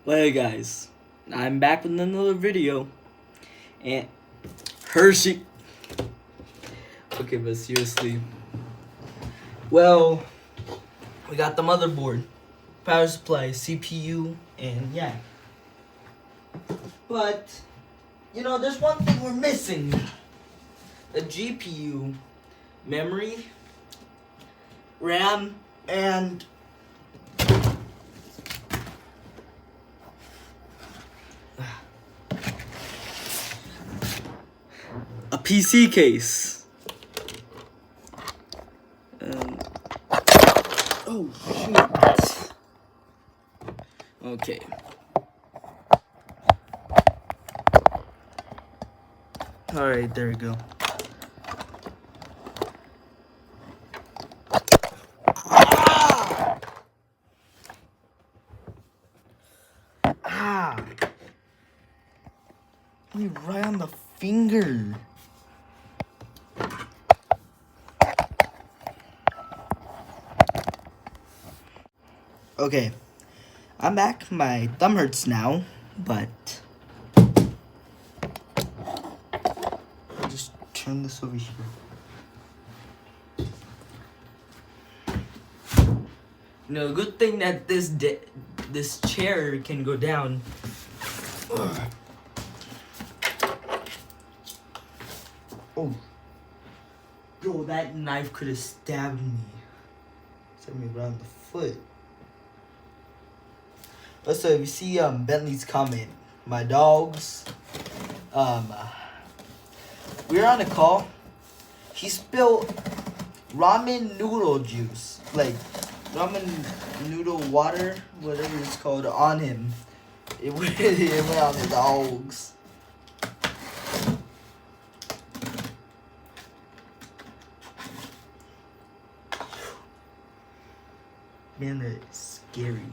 Well, hey guys, I'm back with another video, and Hershey. Okay, but seriously, well, we got the motherboard, power supply, CPU, and yeah. But there's one thing we're missing: the GPU, memory, RAM, and a PC case. Oh shoot. Okay. Alright, there we go. Ah! Me right on the finger. Okay, I'm back. My thumb hurts now, but I'll just turn this over here. Good thing that this chair can go down. Ugh. Oh, bro, that knife could have stabbed me. Stabbed me around the foot. Also, if you see Bentley's comment, my dogs, we were on a call. He spilled ramen noodle juice, like ramen noodle water, whatever it's called, on him. It went on the dogs. Man, that is scary.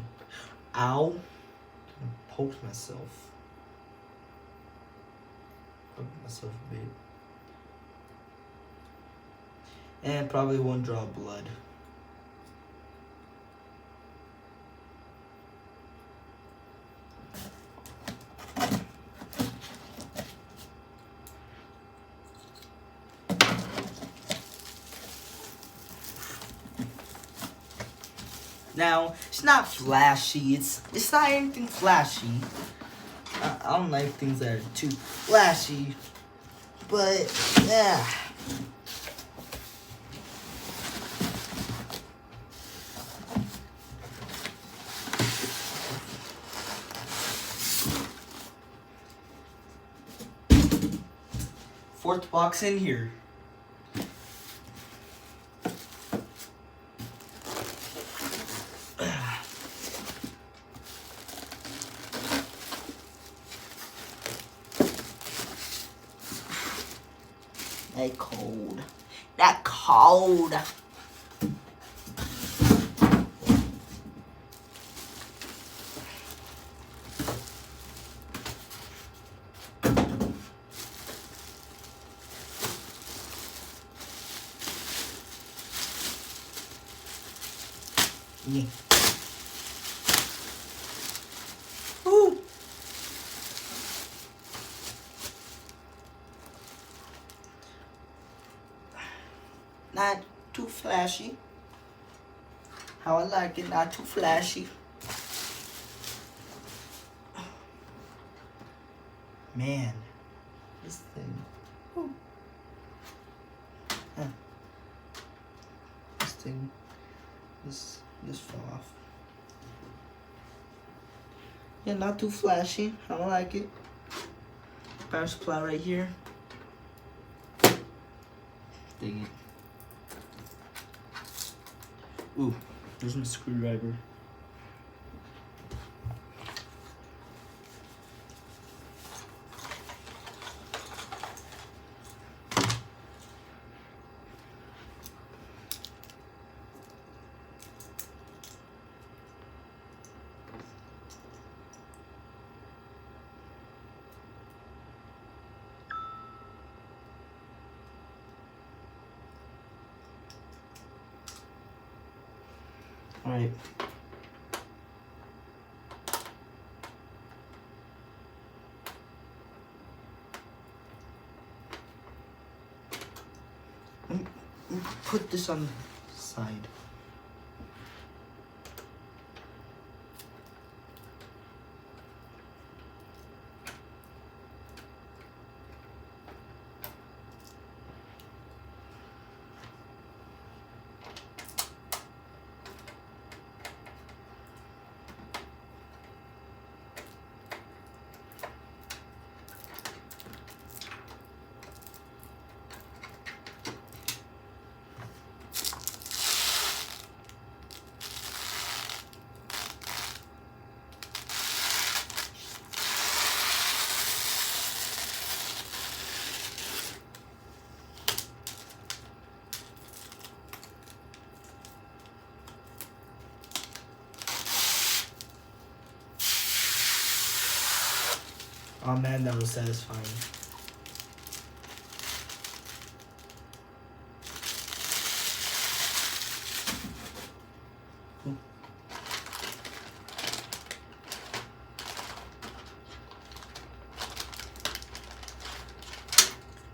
Ow. I'm gonna poke myself. Poke myself a bit. And probably won't draw blood. Now, it's not flashy. It's not anything flashy. I don't like things that are too flashy. But, yeah. Fourth box in here. That cold. That cold. Yeah. Ooh. Not too flashy. How I like it, not too flashy. Man, this thing. Ooh. Huh. This thing. This fell off. Yeah, not too flashy. I don't like it. Power supply right here. Dang it. Ooh, there's my screwdriver. All right. put this on the side. Oh man, that was satisfying.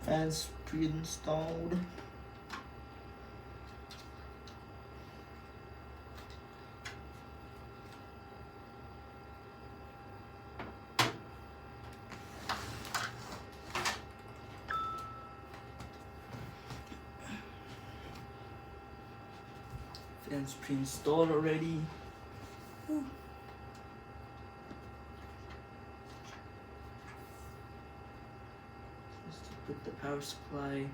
Fans pre-installed. Fans pre-installed already. Put the power supply.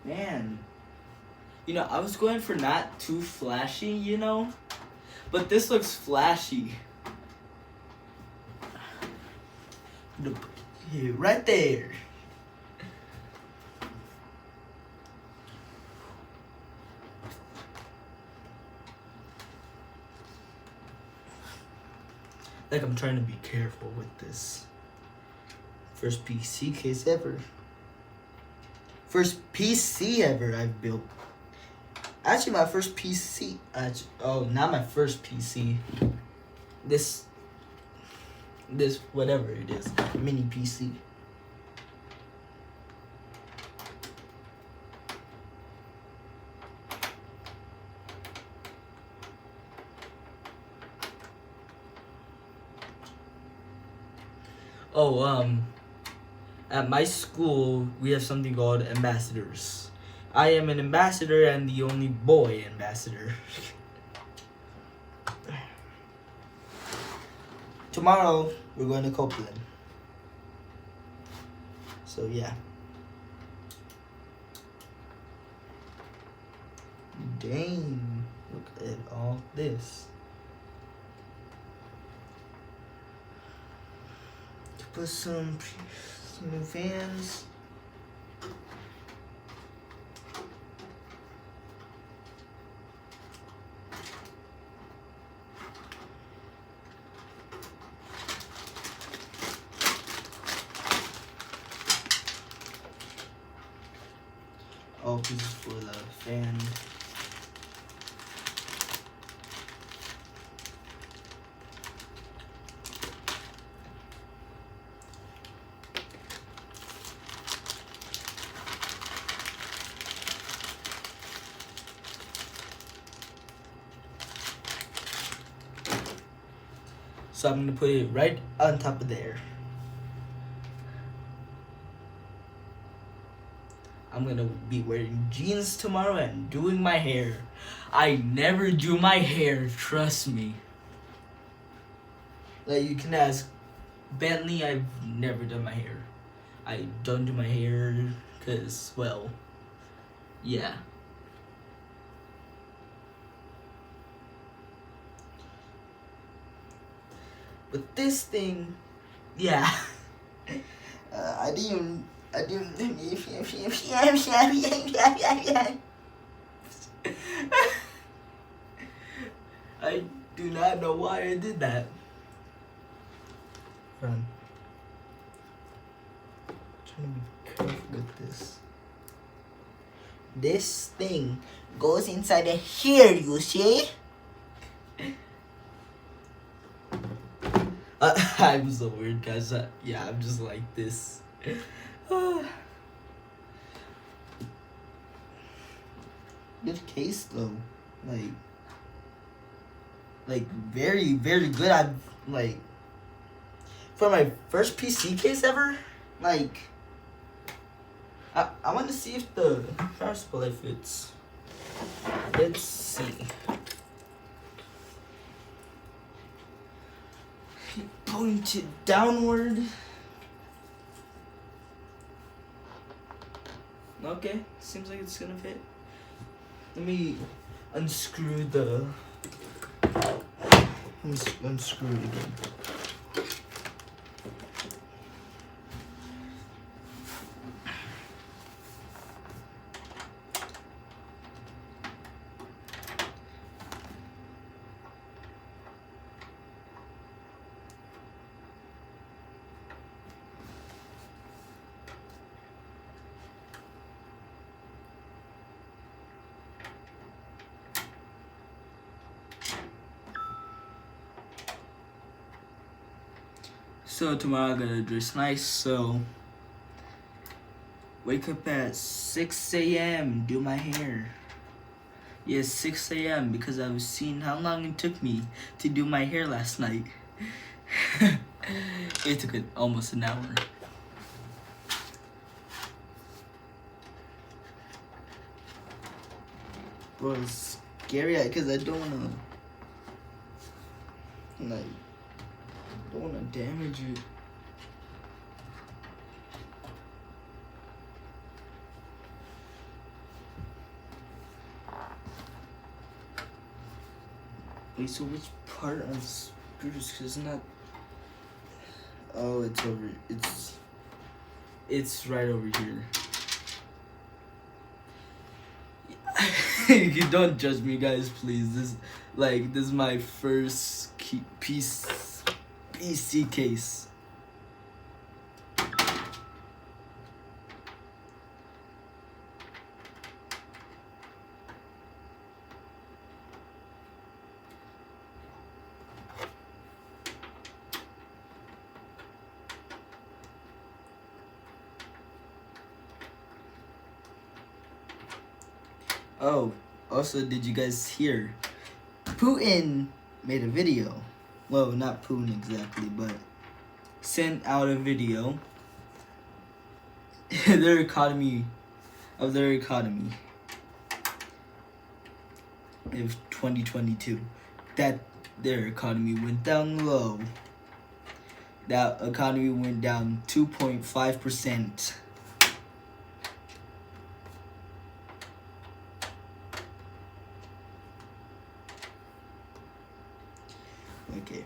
Man, you know, I was going for not too flashy, you know, but this looks flashy. Here, right there. Like I'm trying to be careful with this. First PC case ever. First PC ever I've built. Actually, my first PC. Not my first PC. This whatever it is, mini PC. At my school, we have something called ambassadors. I am an ambassador and the only boy ambassador. Tomorrow, we're going to Copeland. So, yeah. Dang. Look at all this. Put some new fans. Oh, this is for the fan. So I'm gonna put it right on top of there. I'm gonna be wearing jeans tomorrow and doing my hair. I never do my hair, trust me. Like you can ask Bentley, I've never done my hair. I don't do my hair cause, well, yeah. But this thing, yeah. I do not know why I did that. Run. Trying to be careful with this. This thing goes inside of here, you see? I'm so weird, guys. Yeah, I'm just like this. good case though. Like very, very good. I've like for my first PC case ever, like I want to see if the power supply fits. Let's see. Point it downward. Okay, seems like it's gonna fit. Let me unscrew the. Unscrew it again. So tomorrow I gotta dress nice, so wake up at 6 a.m. do my hair. Yes, 6 a.m. because I was seeing how long it took me to do my hair last night. It took almost an hour. Bro, it's scary because I don't wanna don't wanna damage it. Wait, so which part of screws? Cause it's not. Oh, it's over. It's right over here. You don't judge me, guys, please. This is my first PC case. Oh, also, did you guys hear? Putin made a video. Well, not Putin exactly, but sent out a video. Their economy of 2022, that their economy went down low. That economy went down 2.5%. Okay.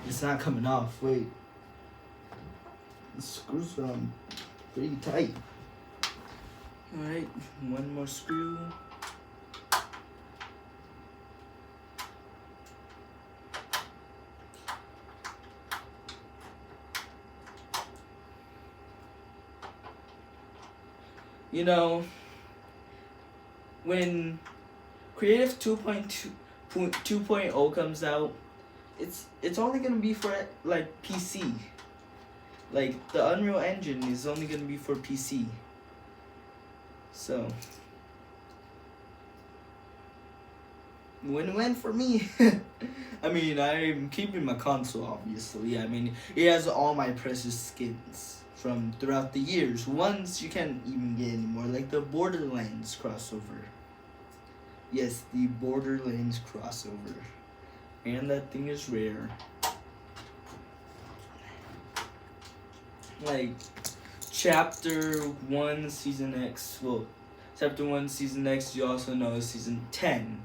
It's not coming off. Wait. The screws are pretty tight. Alright, one more screw. You know, when Creative 2.0 comes out, it's only gonna be for like PC. Like the Unreal Engine is only gonna be for PC. So win-win for me. I mean, I'm keeping my console, obviously. I mean, it has all my precious skins from throughout the years. Ones you can't even get anymore, like the Borderlands crossover. Yes, the Borderlands crossover. And that thing is rare. Like, Chapter 1, Season X. Well, Chapter 1, Season X, you also know is Season 10.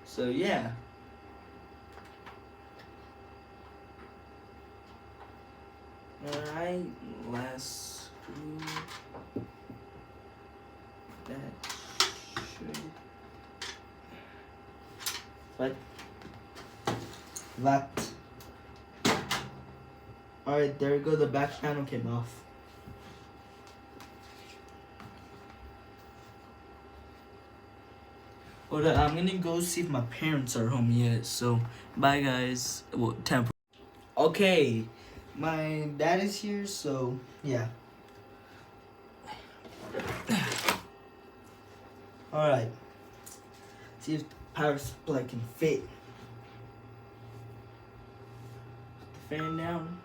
So, yeah. right, last screw. That should. What? That. Alright, there we go. The back panel came off. Hold on, I'm gonna go see if my parents are home yet. So, bye guys. Well, okay, my dad is here, so yeah. Alright. See if the power supply can fit. Put the fan down.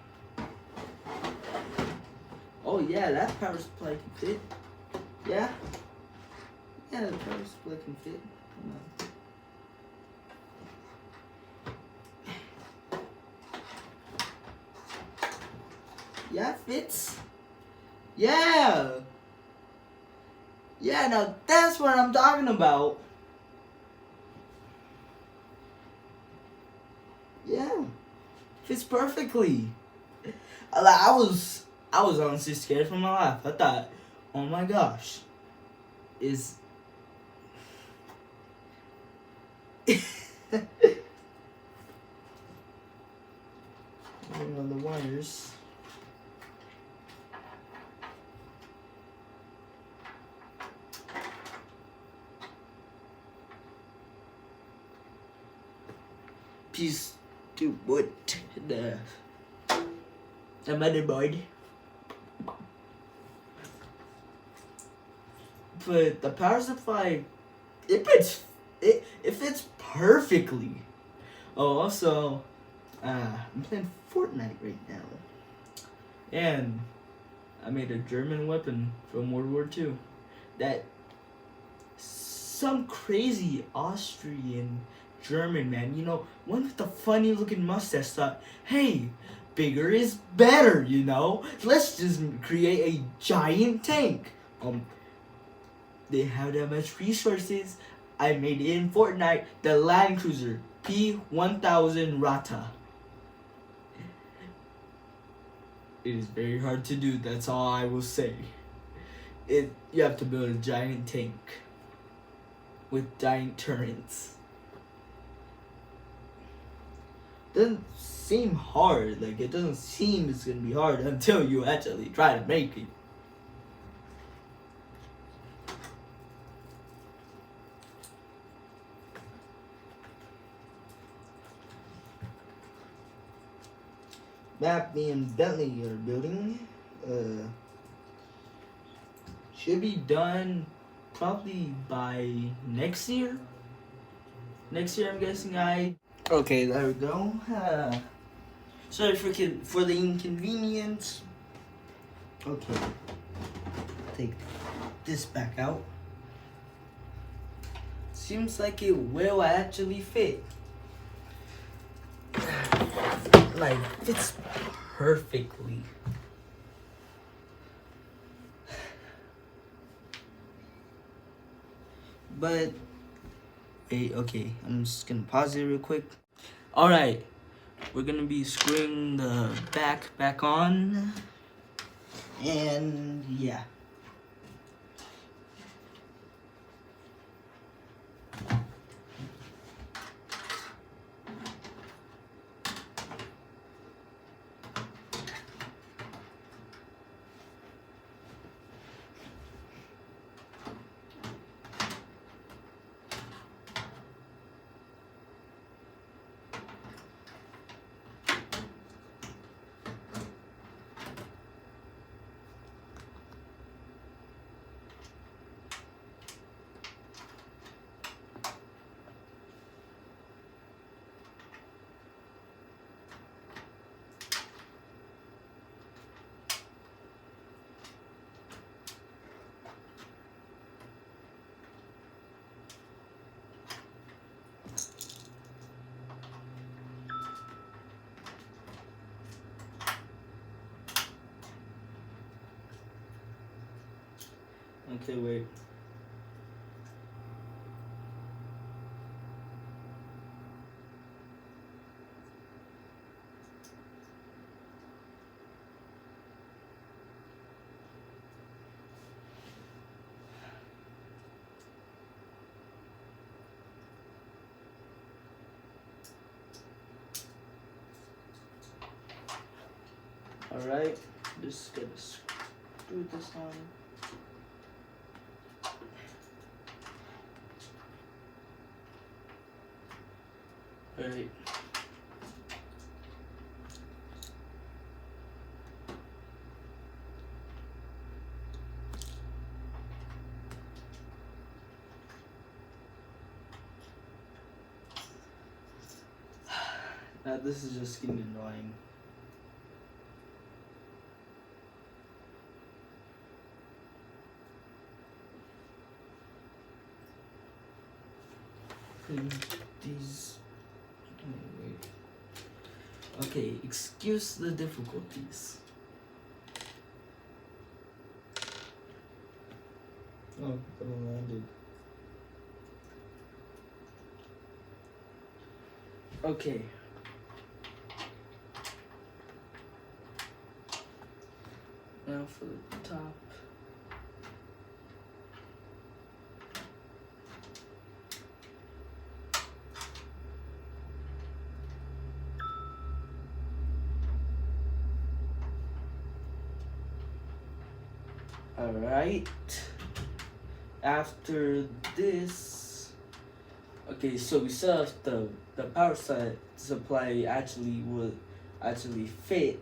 Oh yeah, that power supply can fit. Yeah? Yeah, the power supply can fit. Come on. Yeah, it fits. Yeah! Yeah, now that's what I'm talking about. Yeah. Fits perfectly. I was honestly scared for my life. I thought, oh my gosh. Is on the wires. Piece to put the motherboard. But the power supply, it fits perfectly. Oh, also, I'm playing Fortnite right now, and I made a German weapon from World War II that some crazy Austrian German man, you know, one with the funny looking mustache, thought, hey, bigger is better, you know? Let's just create a giant tank. They have that much resources. I made it in Fortnite, the Land Cruiser P1000 Rata. It is very hard to do, that's all I will say. You have to build a giant tank with giant turrets. Doesn't seem hard, like it doesn't seem it's gonna be hard until you actually try to make it. Mappy and Bentley are building. Should be done probably by next year. Next year, I'm guessing. Okay, there we go. Sorry for the inconvenience. Okay, take this back out. Seems like it will actually fit. Like, fits perfectly. But, wait, okay, I'm just gonna pause it real quick. Alright, we're gonna be screwing the back on. And, yeah. Okay, wait. Alright, just gonna screw this on. Alright. Now this is just getting annoying. Putting these. Wait. Okay, excuse the difficulties. Oh, it landed. Okay. Now for the top. Alright. After this, okay, so we saw if the power supply actually would fit.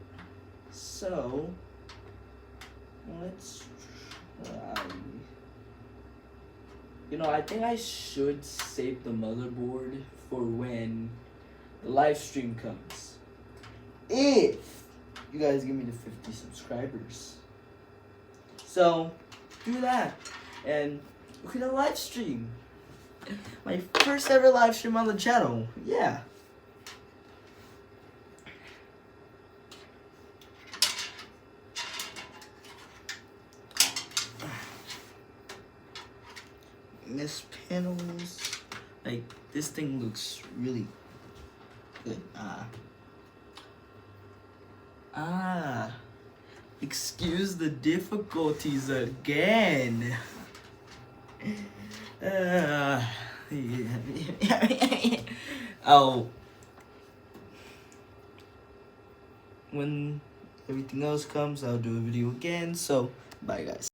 So let's try. You know, I think I should save the motherboard for when the live stream comes. If you guys give me the 50 subscribers. So do that and look at the live stream. My first ever live stream on the channel. Yeah. This panels, like this thing looks really good. Excuse the difficulties again. Oh, when everything else comes, I'll do a video again. So, bye guys.